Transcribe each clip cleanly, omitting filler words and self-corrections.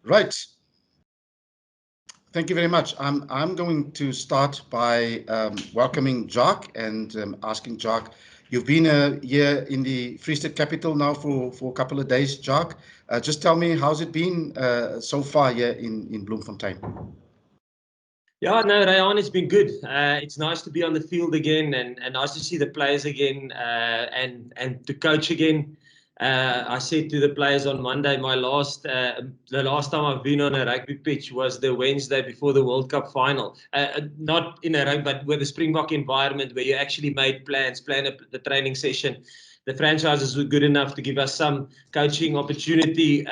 Right. Thank you very much. I'm going to start by welcoming Jacques and asking Jacques, you've been here in the Free State capital now for a couple of days, Jacques. Just tell me, how's it been so far here in Bloemfontein? Yeah, no, Rayan, it's been good. It's nice to be on the field again and nice to see the players again and to coach again. I said to the players on Monday, the last time I've been on a rugby pitch was the Wednesday before the World Cup final. Not in a rugby, but with a Springbok environment where you actually made plans, plan the training session. The franchises were good enough to give us some coaching opportunity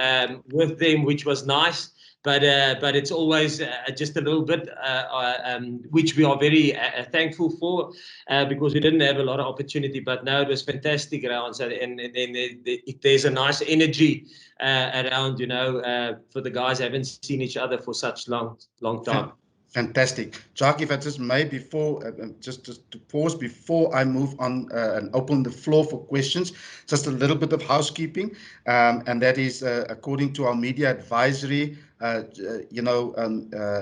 with them, which was nice. But it's always just a little bit, which we are very thankful for, because we didn't have a lot of opportunity. But now it was fantastic around, so, and there's a nice energy around, you know, for the guys who haven't seen each other for such long time. Fantastic. Jacques, if I just may, just to pause before I move on and open the floor for questions, just a little bit of housekeeping, and that is according to our media advisory,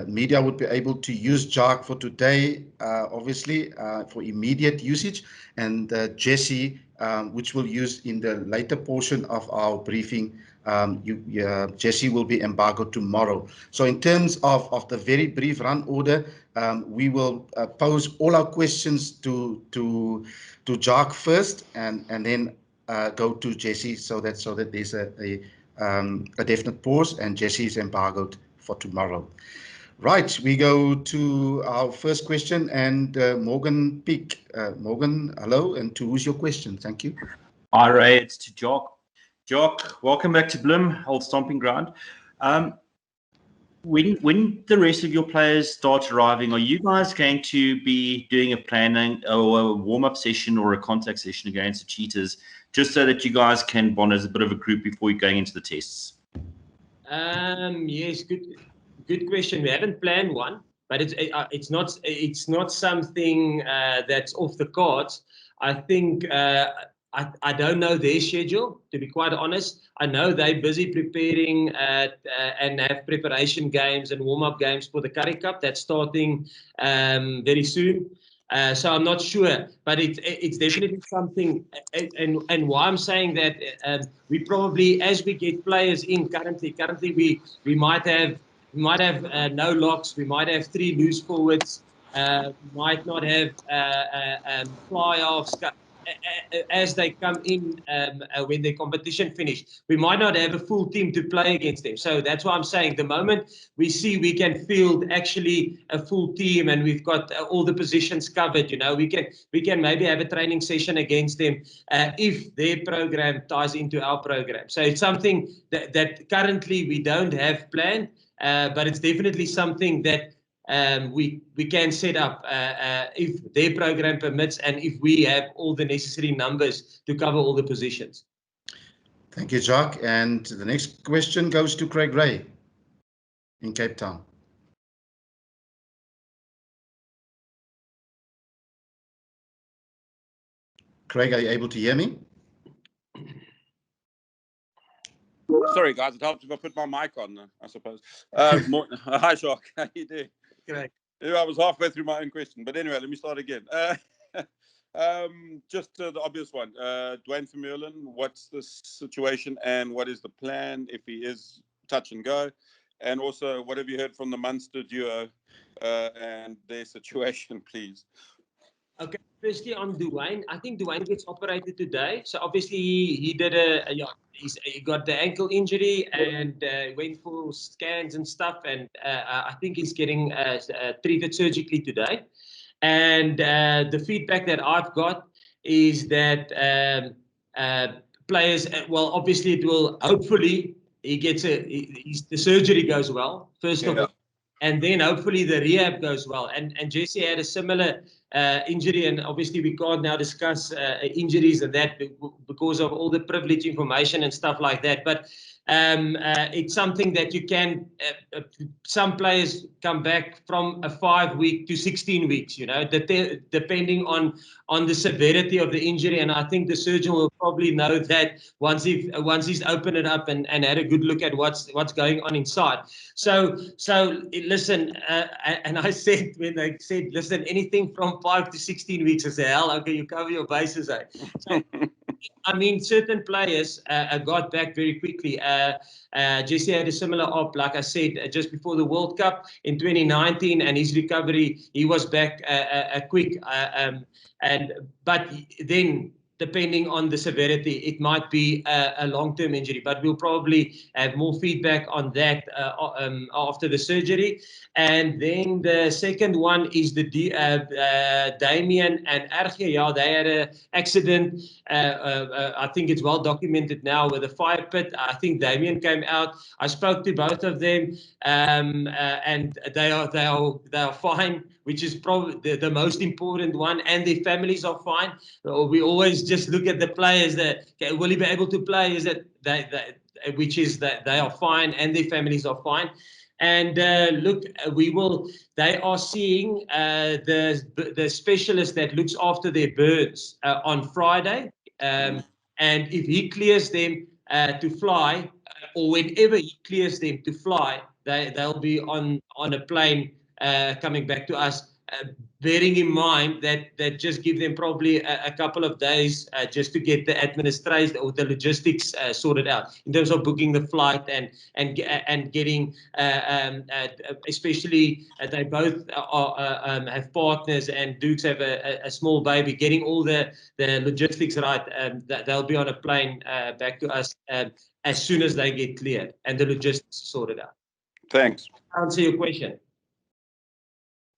media would be able to use Jacques for today, obviously, for immediate usage, and Jesse, which we'll use in the later portion of our briefing. Jesse will be embargoed tomorrow. So in terms of the very brief run order, we will pose all our questions to Jacques first, and then go to Jesse, so that there's a definite pause, and Jesse is embargoed for tomorrow. Right, we go to our first question, and Morgan Peak. Morgan, hello, and to who's your question? Thank you. Hi, Ray, it's to Jacques. Jacques, welcome back to Bloem, old stomping ground. When the rest of your players start arriving, are you guys going to be doing a planning or a warm-up session or a contact session against the Cheetahs, just so that you guys can bond as a bit of a group before you're going into the tests? Yes, good question. We haven't planned one, but it's not something that's off the cards. I think. I don't know their schedule, to be quite honest. I know they're busy preparing and have preparation games and warm-up games for the Currie Cup that's starting very soon. So I'm not sure, but it's definitely something. And why I'm saying that, we probably, as we get players in currently we might have no locks. We might have 3 loose forwards. We might not have fly-offs. As they come in, when the competition finished, we might not have a full team to play against them. So that's why I'm saying the moment we see we can field actually a full team and we've got all the positions covered, you know, we can maybe have a training session against them if their program ties into our program. So it's something that currently we don't have planned, but it's definitely something that we can set up if their program permits and if we have all the necessary numbers to cover all the positions. Thank you, Jacques. And the next question goes to Craig Ray in Cape Town. Craig, are you able to hear me? Sorry, guys. It helps if I put my mic on, I suppose. Hi, Jacques. How you doing? Great. I was halfway through my own question, but anyway, let me start again. Just the obvious one. VERMEULEN, what's the situation and what is the plan if he is touch and go? And also, what have you heard from the Munster duo and their situation, please? Okay, firstly on Dwayne, I think Dwayne gets operated today. So obviously he did he got the ankle injury and went for scans and stuff, and I think he's getting treated surgically today. And the feedback that I've got is that players, well, obviously it will, hopefully he gets the surgery goes well first of all. And then hopefully the rehab goes well. And Jesse had a similar injury, and obviously we can't now discuss injuries and that because of all the privileged information and stuff like that. But it's something that you can. Some players come back from a 5-week to 16 weeks, you know, depending on the severity of the injury. And I think the surgeon will probably know that once he's opened it up and had a good look at what's going on inside. So listen, and I said when they said, listen, anything from 5 to 16 weeks, I said, hell, okay, you cover your bases, eh? So, I mean, certain players got back very quickly. Jesse had a similar op, like I said, just before the World Cup in 2019, and his recovery, he was back quick. But then, depending on the severity, it might be a long-term injury. But we'll probably have more feedback on that after the surgery. And then the second one is the Damien and Erge. Yeah, they had an accident. I think it's well documented now with a fire pit. I think Damien came out. I spoke to both of them, and they are fine, which is probably the most important one. And their families are fine. We always just look at the players that will he be able to play? Is that which is that they are fine and their families are fine. And look, they are seeing the specialist that looks after their birds on Friday. And if he clears them to fly, or whenever he clears them to fly, they'll be on a plane coming back to us. Bearing in mind that just give them probably a couple of days just to get the administration or the logistics sorted out in terms of booking the flight and getting, especially they both have partners and Dukes have a small baby, getting all the logistics right. They'll be on a plane back to us as soon as they get cleared and the logistics sorted out. Thanks. Answer your question.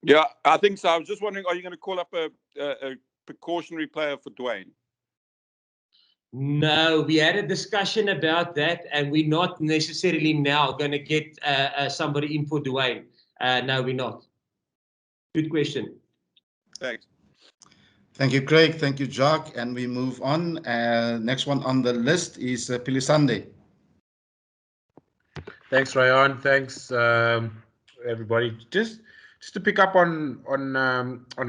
Yeah, I think so. I was just wondering, are you going to call up a precautionary player for Dwayne? No, we had a discussion about that, and we're not necessarily now going to get somebody in for Dwayne. No, we're not. Good question. Thanks. Thank you, Craig. Thank you, Jacques. And we move on. Next one on the list is Pilisande. Thanks, Ryan. Thanks, everybody. Just to pick up on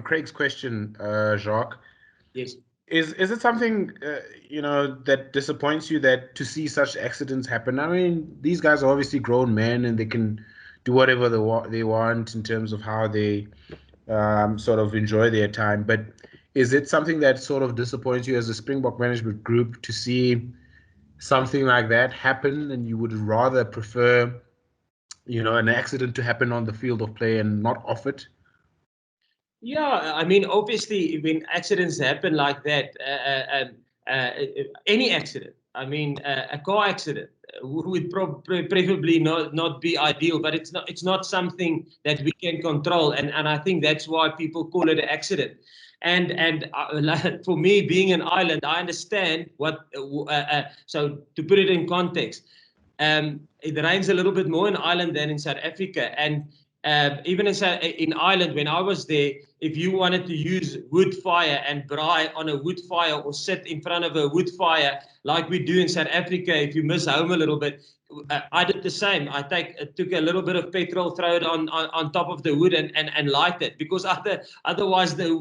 Craig's question, Jacques. Yes. Is it something that disappoints you that to see such accidents happen? I mean, these guys are obviously grown men and they can do whatever they want in terms of how they sort of enjoy their time. But is it something that sort of disappoints you as a Springbok management group to see something like that happen, and you would rather prefer, an accident to happen on the field of play and not off it? Yeah, I mean, obviously, when accidents happen like that, any accident, I mean, a car accident would preferably not be ideal, but it's not something that we can control, and I think that's why people call it an accident. And for me, being an island, I understand what. So to put it in context, it rains a little bit more in Ireland than in South Africa, and even in Ireland, when I was there, if you wanted to use wood fire and braai on a wood fire or sit in front of a wood fire like we do in South Africa, if you miss home a little bit, I did the same. I took a little bit of petrol, throw it on top of the wood and light it, because otherwise the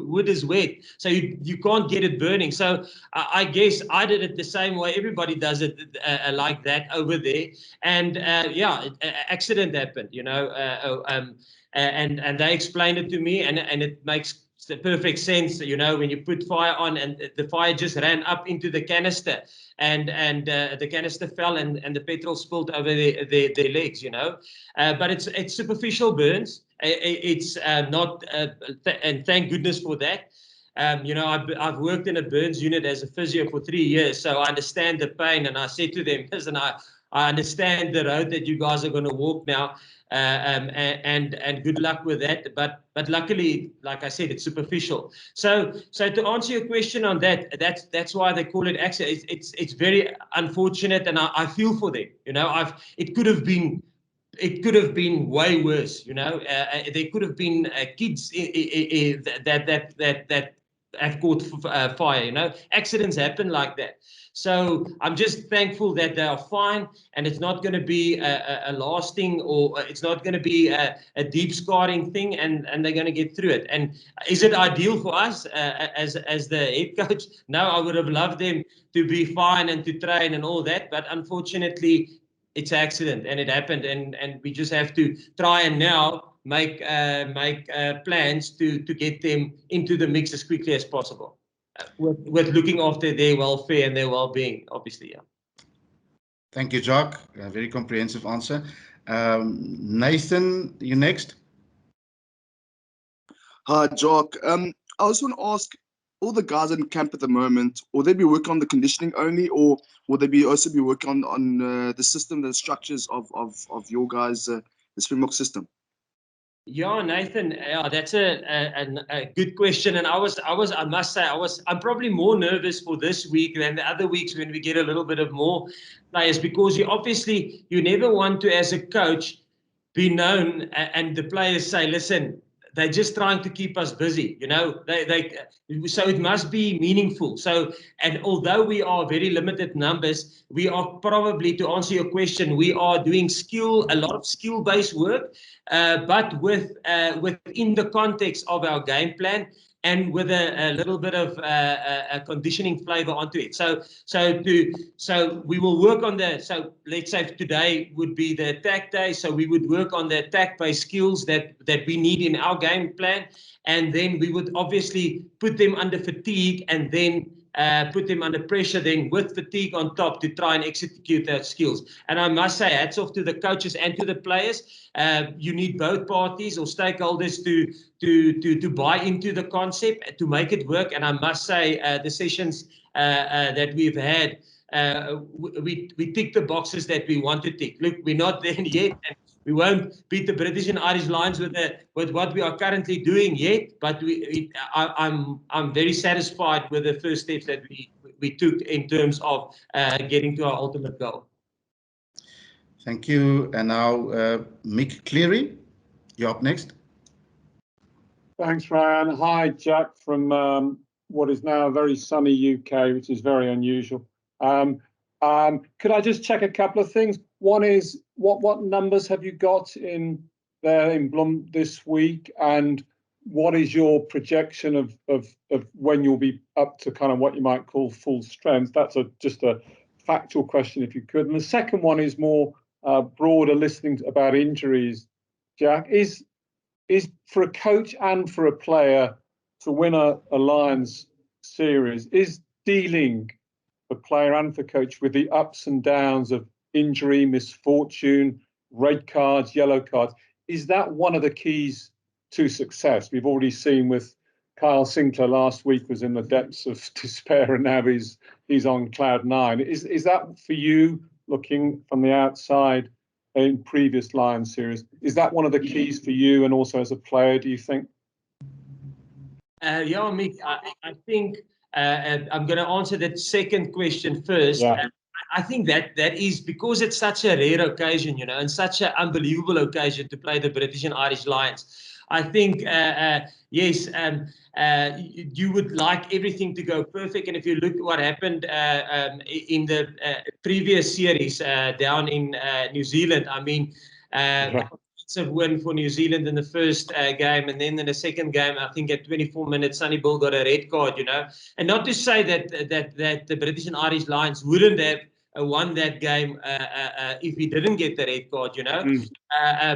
wood is wet, so you can't get it burning. So I guess I did it the same way everybody does it, like that over there. And yeah, accident happened, and they explained it to me, and it makes perfect sense, when you put fire on and the fire just ran up into the canister, and the canister fell and the petrol spilled over their legs, but it's superficial burns. It's not, and thank goodness for that. I've worked in a burns unit as a physio for 3 years, so I understand the pain. And I said to them, listen, I understand the road that you guys are going to walk now, and good luck with that. But luckily, like I said, it's superficial. So to answer your question on that's why they call it accident. It's very unfortunate, and I feel for them. It could have been way worse. There could have been kids that have caught fire. You know, accidents happen like that. So I'm just thankful that they are fine, and it's not going to be a lasting, or it's not going to be a deep scarring thing, and they're going to get through it. And is it ideal for us as the head coach? No, I would have loved them to be fine and to train and all that, but unfortunately, it's an accident and it happened, and we just have to try and now make plans to get them into the mix as quickly as possible. With looking after their welfare and their well-being, obviously, yeah. Thank you, Jacques. A very comprehensive answer. Nathan, you next. Hi, Jacques. I also want to ask, all the guys in camp at the moment, will they be working on the conditioning only, or will they also be working on the system, the structures of your guys, the Springbok system? Yeah, Nathan, yeah, that's a good question. And I must say, I'm probably more nervous for this week than the other weeks when we get a little bit of more players, because you never want to, as a coach, be known and the players say, listen, they're just trying to keep us busy, you know. So it must be meaningful. So, and although we are very limited numbers, we are probably, to answer your question, we are doing a lot of skill-based work, but within the context of our game plan, and with a little bit of a conditioning flavor onto it. So we will work on so let's say today would be the attack day. So we would work on the attack-based skills that we need in our game plan. And then we would obviously put them under fatigue, and then put them under pressure then with fatigue on top to try and execute their skills. And I must say, hats off to the coaches and to the players. You need both parties or stakeholders to buy into the concept, to make it work. And I must say, the sessions that we've had, we tick the boxes that we want to tick. Look, we're not there yet, and we won't beat the British and Irish Lions with what we are currently doing yet, but I'm very satisfied with the first steps that we took in terms of getting to our ultimate goal. Thank you. And now Mick Cleary, you're up next. Thanks, Ryan. Hi, Jack, from what is now a very sunny UK, which is very unusual. Could I just check a couple of things? One is, what numbers have you got in there in Bloem this week, and what is your projection of when you'll be up to kind of what you might call full strength? That's just a factual question, if you could. And the second one is more broader, listening about injuries. Jack, is for a coach and for a player to win a Lions series, is dealing for player and for coach with the ups and downs of injury, misfortune, red cards, yellow cards, is that one of the keys to success? We've already seen with Kyle Sinclair last week was in the depths of despair, and now he's on cloud nine. Is that for you, looking from the outside in previous Lions series, is that one of the keys for you, and also as a player, do you think? Yeah, Mick, I think I'm going to answer that second question first. Yeah. I think that is because it's such a rare occasion, you know, and such an unbelievable occasion to play the British and Irish Lions. I think, yes, you would like everything to go perfect. And if you look at what happened in the previous series down in New Zealand, I mean, it's a win for New Zealand in the first game, and then in the second game, I think at 24 minutes, Sonny Bill got a red card, you know. And not to say that the British and Irish Lions wouldn't have won that game if he didn't get the red card, you know.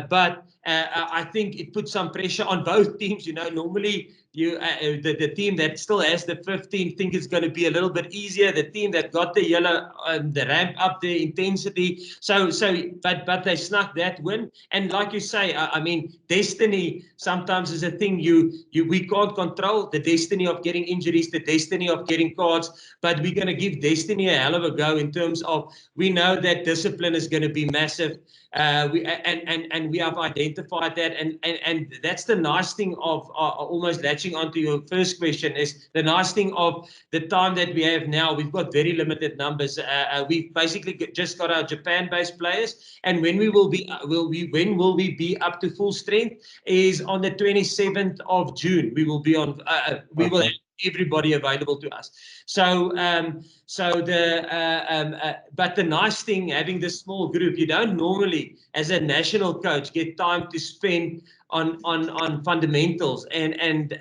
But I think it puts some pressure on both teams, you know. Normally, the team that still has the 15 think it's going to be a little bit easier. The team that got the yellow, the ramp up the intensity. But they snuck that win. And like you say, I mean, destiny sometimes is a thing we can't control. The destiny of getting injuries, the destiny of getting cards. But we're going to give destiny a hell of a go in terms of, we know that discipline is going to be massive. We have identified that, and that's the nice thing of almost latching onto your first question, is the nice thing of the time that we have now. We've got very limited numbers. We've basically just got our Japan-based players, and when will we be up to full strength is on the 27th of June. We will be on. We will have everybody available to us. So but the nice thing, having this small group, you don't normally, as a national coach, get time to spend on fundamentals and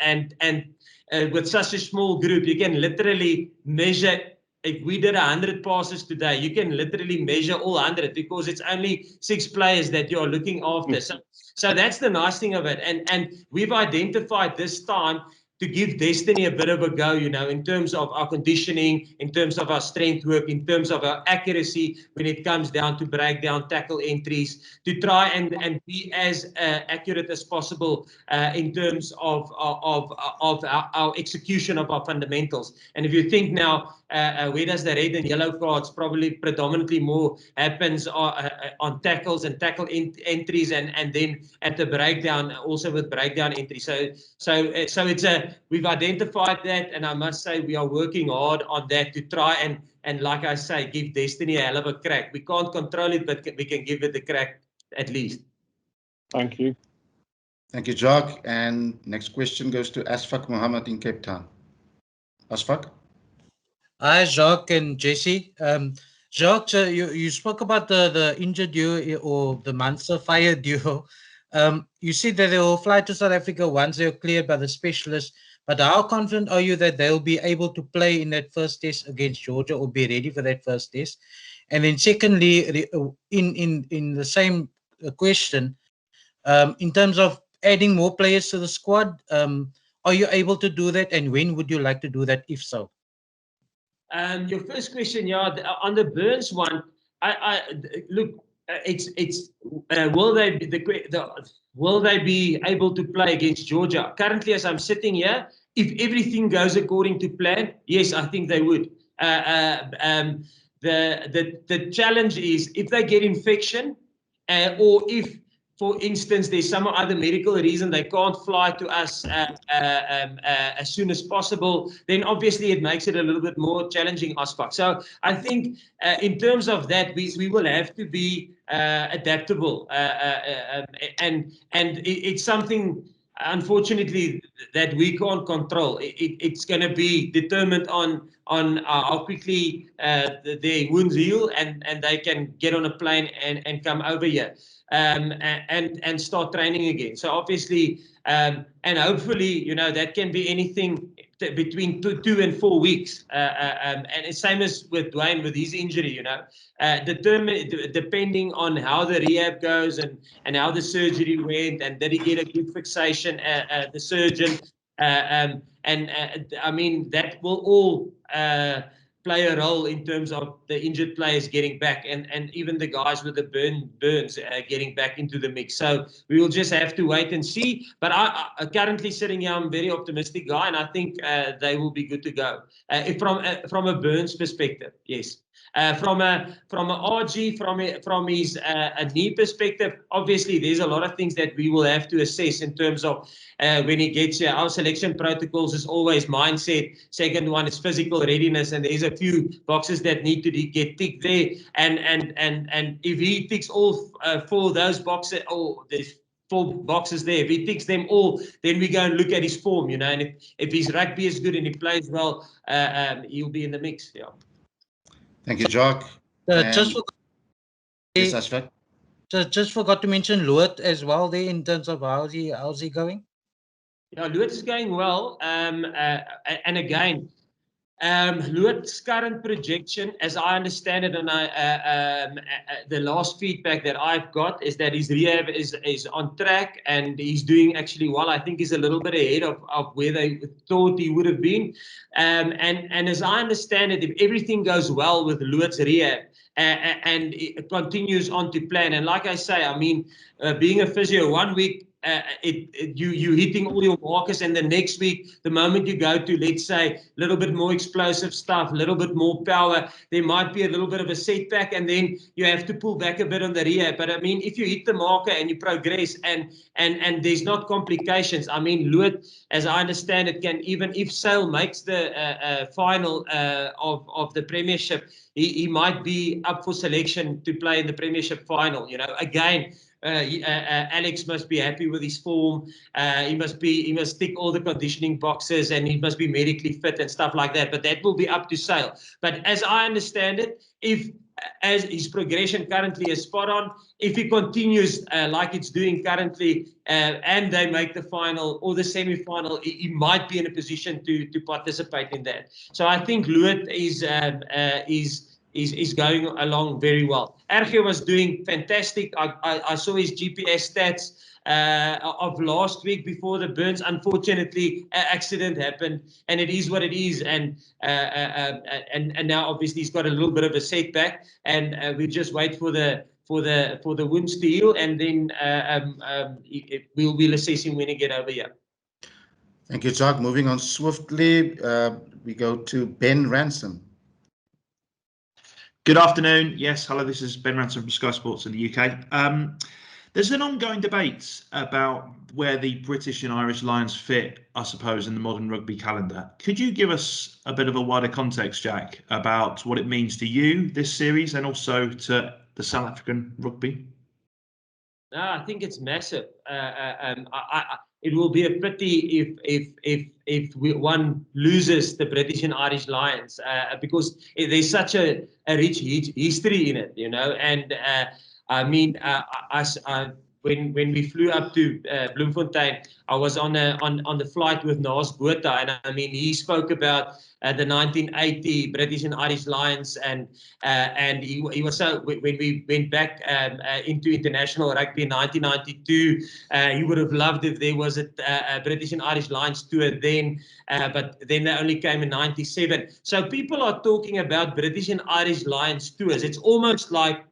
with such a small group, you can literally measure. If we did 100 passes today, you can literally measure all 100 because it's only 6 players that you're looking after. So that's the nice thing of it. And we've identified this time to give Destiny a bit of a go, you know, in terms of our conditioning, in terms of our strength work, in terms of our accuracy when it comes down to breakdown, tackle entries, to try and be as accurate as possible in terms of our execution of our fundamentals. And if you think now, where does the red and yellow cards probably predominantly more happens on tackles and tackle entries, and then at the breakdown also with breakdown entries. So it's we've identified that, and I must say we are working hard on that to try and like I say, give Destiny a hell of a crack. We can't control it, but we can give it a crack at least. Thank you. Thank you, Jacques. And next question goes to Asfaq Mohammed in Cape Town. Asfaq? Hi, Jacques and Jesse. Jacques, you spoke about the injured duo or the Munster Fire duo. You said that they will fly to South Africa once they're cleared by the specialists. But how confident are you that they'll be able to play in that first test against Georgia or be ready for that first test? And then secondly, in the same question, in terms of adding more players to the squad, are you able to do that? And when would you like to do that, if so? Your first question, yeah, on the Burns one, I look. It's will they be able to play against Georgia? Currently, as I'm sitting here, if everything goes according to plan, yes, I think they would. The challenge is if they get infection, or if, for instance, there's some other medical reason they can't fly to us as soon as possible, then obviously it makes it a little bit more challenging aspect. So I think in terms of that, we will have to be adaptable, and it's something, unfortunately, that we can't control. It's going to be determined on how quickly their wounds heal and they can get on a plane and come over here. And start training again. So obviously, and hopefully, you know, that can be anything between 2 and 4 weeks. And it's same as with Dwayne with his injury, you know, depending on how the rehab goes and how the surgery went, and did he get a good fixation, the surgeon, and I mean, that will all play a role in terms of the injured players getting back, and even the guys with the burns getting back into the mix. So we will just have to wait and see. But I currently sitting here, I'm a very optimistic guy, and I think they will be good to go. From a burns perspective, yes. From a RG, from his knee perspective, obviously there's a lot of things that we will have to assess in terms of when he gets here. Our selection protocols is always mindset. Second one is physical readiness, and there's a few boxes that need to get ticked there. And if he ticks all 4 of those boxes, or there's 4 boxes there, if he ticks them all, then we go and look at his form, you know. And if his rugby is good and he plays well, he'll be in the mix. Yeah. Thank you, Jacques. Just forgot to mention Luat as well there in terms of how's he going? Yeah, Luat is going well. And again, Luat's current projection, as I understand it, and the last feedback that I've got is that his rehab is on track and he's doing actually well. I think he's a little bit ahead of where they thought he would have been. And as I understand it, if everything goes well with Luat's rehab and it continues on to plan, and like I say, I mean, being a physio, 1 week, you hitting all your markers, and the next week, the moment you go to, let's say, a little bit more explosive stuff, a little bit more power, there might be a little bit of a setback, and then you have to pull back a bit on the rehab. But I mean, if you hit the marker and you progress and there's not complications, I mean, Luat, as I understand it, can, even if Sale makes the final of the Premiership, he might be up for selection to play in the Premiership final. You know, again, Alex must be happy with his form. He must tick all the conditioning boxes, and he must be medically fit and stuff like that. But that will be up to Sale. But as I understand it, as his progression currently is spot on, if he continues like it's doing currently, and they make the final or the semi-final, he might be in a position to participate in that. So I think Louis is going along very well. Erge was doing fantastic. I saw his GPS stats of last week before the burns. Unfortunately, an accident happened, and it is what it is. And now obviously he's got a little bit of a setback, and we just wait for the wounds to heal, and then we'll assess him when he get over here. Thank you, Jacques. Moving on swiftly, we go to Ben Ransom. Good afternoon. Yes, hello, this is Ben Ransom from Sky Sports in the UK. There's an ongoing debate about where the British and Irish Lions fit, I suppose, in the modern rugby calendar. Could you give us a bit of a wider context, Jack, about what it means to you, this series, and also to the South African rugby? No, I think it's massive. It will be a pity if one loses the British and Irish Lions, because there's such a rich history in it, you know. And I mean, when we flew up to Bloemfontein, I was on the flight with Naas Botha, and I mean, he spoke about the 1980 British and Irish Lions, and he was so, when we went back into international rugby in 1992, he would have loved if there was a British and Irish Lions tour then, but then they only came in 97. So people are talking about British and Irish Lions tours. It's almost like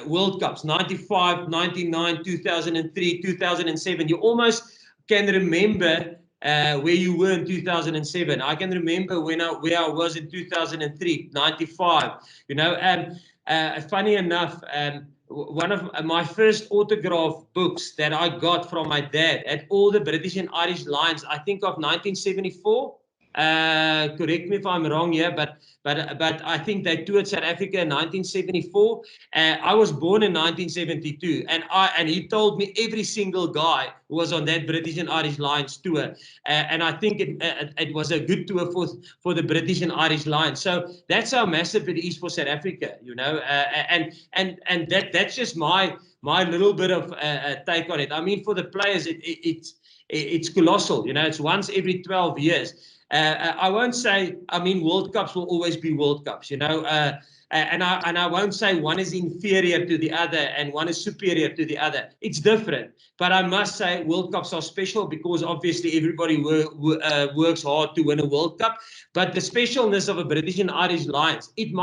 World Cups, 95, 99, 2003, 2007. You almost can remember where you were in 2007. I can remember where I was in 2003, 95. You know, funny enough, one of my first autograph books that I got from my dad had all the British and Irish Lions, I think of 1974. Correct me if I'm wrong here, but I think they toured South Africa in 1974. I was born in 1972, and he told me every single guy who was on that British and Irish Lions tour, and I think it was a good tour for the British and Irish Lions. So that's how massive it is for South Africa, you know, and that's just my little bit of take on it. I mean, for the players, it's colossal, you know. It's once every 12 years. I won't say, I mean, World Cups will always be World Cups, you know, and I won't say one is inferior to the other and one is superior to the other. It's different. But I must say World Cups are special because obviously everybody works hard to win a World Cup. But the specialness of a British and Irish Lions, it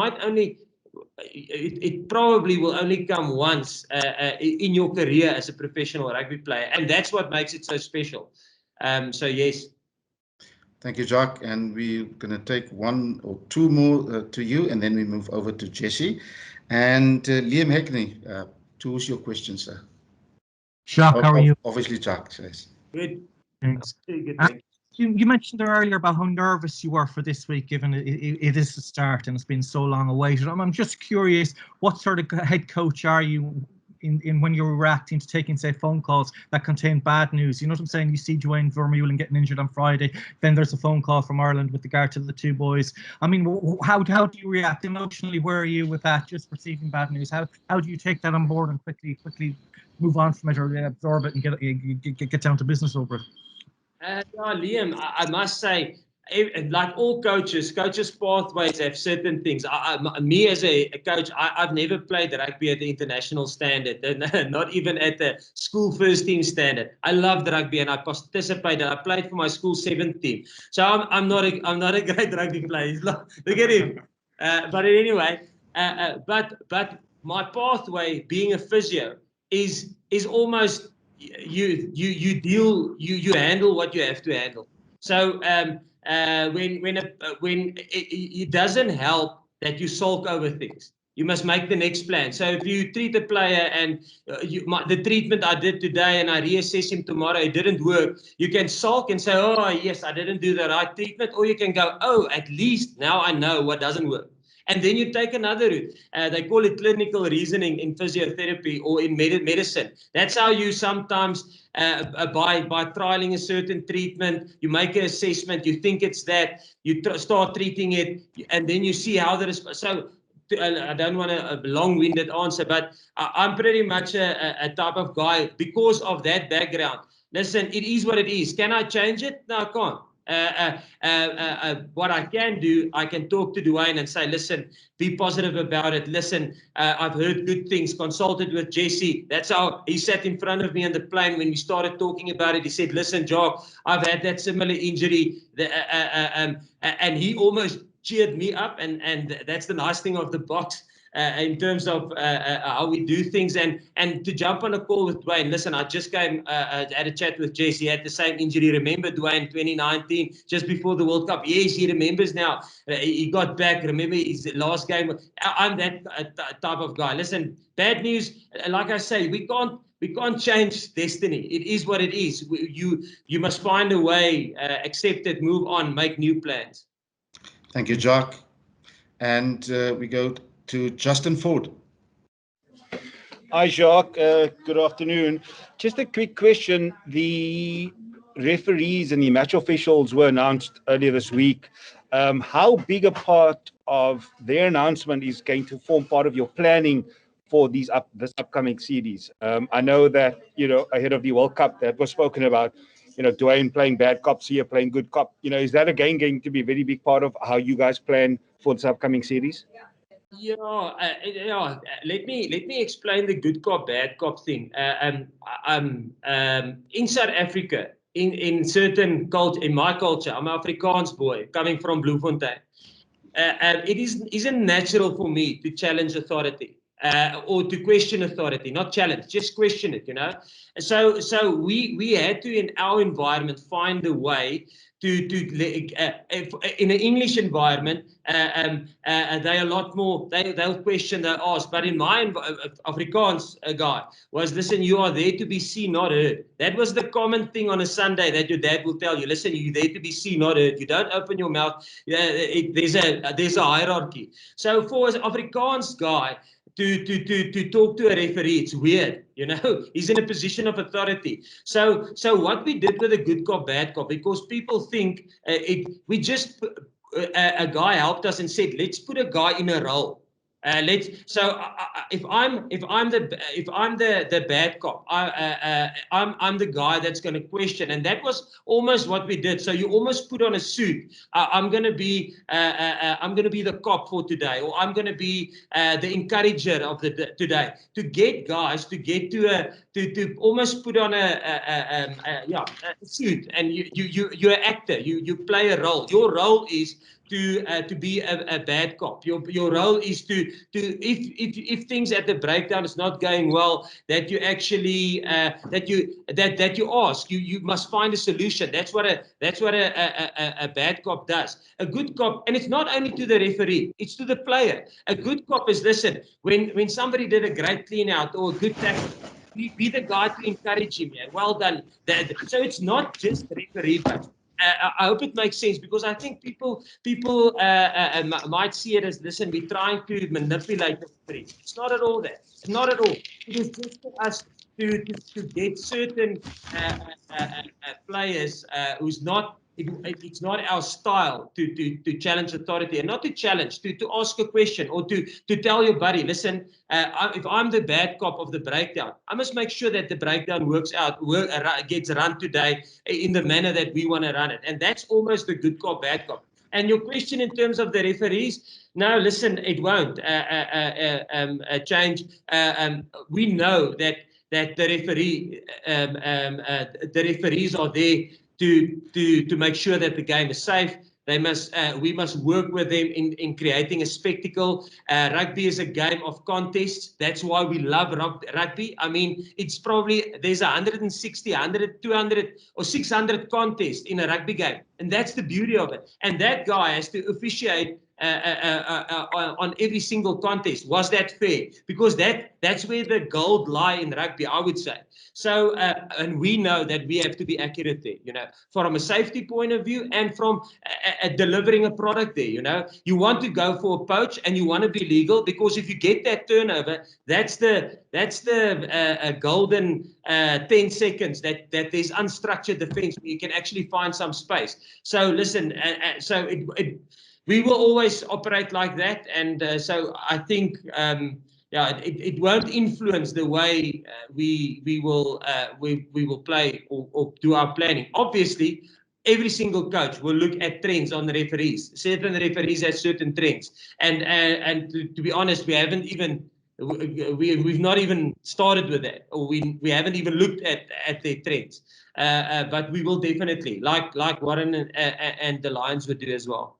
probably will only come once in your career as a professional rugby player. And that's what makes it so special. So, yes. Thank you, Jacques. And we're going to take one or two more to you, and then we move over to Jesse. And Liam Hackney, choose your question, sir. Jacques, how are you? Obviously, Jacques. Yes. Good. Thanks. Good, thank you mentioned there earlier about how nervous you were for this week, given it is the start and it's been so long awaited. I'm just curious, what sort of head coach are you in when you're reacting to taking, say, phone calls that contain bad news? You know what I'm saying? You see Dwayne Vermeulen getting injured on Friday, then there's a phone call from Ireland with regard to the two boys. I mean, how do you react emotionally? Where are you with that, just receiving bad news? How do you take that on board and quickly move on from it, or absorb it and get down to business over it? Liam, I must say, like all coaches pathways have certain things. Me as a coach, I've never played rugby at the international standard, not even at the school first team standard. I loved rugby and I participated. I played for my school 7th team. So I'm not a great rugby player. Look at him. But anyway, but my pathway, being a physio, is almost you handle what you have to handle. So when it doesn't help that you sulk over things. You must make the next plan. So if you treat a player and the treatment I did today and I reassess him tomorrow, it didn't work, you can sulk and say, oh, yes, I didn't do the right treatment. Or you can go, oh, at least now I know what doesn't work. And then you take another route. They call it clinical reasoning in physiotherapy or in medicine. That's how you sometimes, by trialing a certain treatment, you make an assessment, you think it's that, you start treating it, and then you see how there is. So I don't want a long-winded answer, but I'm pretty much a type of guy because of that background. Listen, it is what it is. Can I change it? No, I can't. What I can do, I can talk to Dwayne and say, listen, be positive about it. Listen, I've heard good things, consulted with Jesse. That's how he sat in front of me on the plane when we started talking about it. He said, listen, Jacques, I've had that similar injury. And he almost cheered me up. And that's the nice thing of the box. In terms of how we do things, and to jump on a call with Dwayne. Listen, I just came, had a chat with Jesse. He had the same injury. Remember Dwayne, 2019, just before the World Cup? Yes, he remembers now. He got back. Remember his last game. I'm that type of guy. Listen, bad news. Like I say, we can't change destiny. It is what it is. You must find a way, accept it, move on, make new plans. Thank you, Jacques. And we go to Justin Ford. Hi, Jacques. Good afternoon. Just a quick question. The referees and the match officials were announced earlier this week. How big a part of their announcement is going to form part of your planning for this upcoming series? I know that, ahead of the World Cup that was spoken about, Dwayne playing bad cops here, playing good cop. Is that again going to be a very big part of how you guys plan for this upcoming series? Yeah, let me explain the good cop, bad cop thing. In South Africa, in certain culture, in my culture, I'm an Afrikaans boy coming from Bloemfontein. It isn't natural for me to challenge authority or to question authority, not challenge, just question it. So we had to, in our environment, find a way to in an English environment, they a lot more, they'll question, they'll ask. But in my Afrikaans guy was, listen, you are there to be seen, not heard. That was the common thing on a Sunday that your dad will tell you. Listen, you're there to be seen, not heard. You don't open your mouth. There's a hierarchy. So for an Afrikaans guy to talk to a referee, it's weird. He's in a position of authority. So what we did with a good cop, bad cop, because people think we just a guy helped us and said, let's put a guy in a role. If I'm the bad cop, I'm the guy that's going to question, and that was almost what we did. So you almost put on a suit. I'm going to be the cop for today, or I'm going to be the encourager of today, to get guys to get to almost put on a suit, and you're an actor. You play a role. Your role is to be a bad cop. Your role is to if things at the breakdown is not going well, that you actually that you ask. You must find a solution. That's what a bad cop does. A good cop, and it's not only to the referee, it's to the player. A good cop is, listen, when somebody did a great clean out or a good tackle, be the guy to encourage him. Yeah, well done. So it's not just referee based. I hope it makes sense, because I think people might see it as, listen, we're trying to manipulate the referee. It's not at all that. It's not at all. It is just for us to get certain players who's not. It's not our style to challenge authority, and not to challenge, to ask a question, or to tell your buddy, listen, if I'm the bad cop of the breakdown, I must make sure that the breakdown gets run today in the manner that we want to run it. And that's almost the good cop, bad cop. And your question in terms of the referees, no, listen, it won't change. We know that the referees are there to make sure that the game is safe. We must work with them in creating a spectacle. Rugby is a game of contests. That's why we love rugby. I mean, it's probably, there's 160, 100, 200 or 600 contests in a rugby game. And that's the beauty of it. And that guy has to officiate on every single contest. Was that fair? Because that's where the gold lie in rugby, I would say. So, and we know that we have to be accurate there, you know, from a safety point of view and from delivering a product there, you know. You want to go for a poach and you want to be legal, because if you get that turnover, that's the golden 10 seconds that there's unstructured defense where you can actually find some space. So listen, we will always operate like that, and so I think yeah, it won't influence the way we will play or do our planning. Obviously, every single coach will look at trends on the referees. Certain referees have certain trends, and to be honest, we haven't even we've not even started with that, or we haven't even looked at their trends. But we will definitely, like Warren and the Lions would do as well.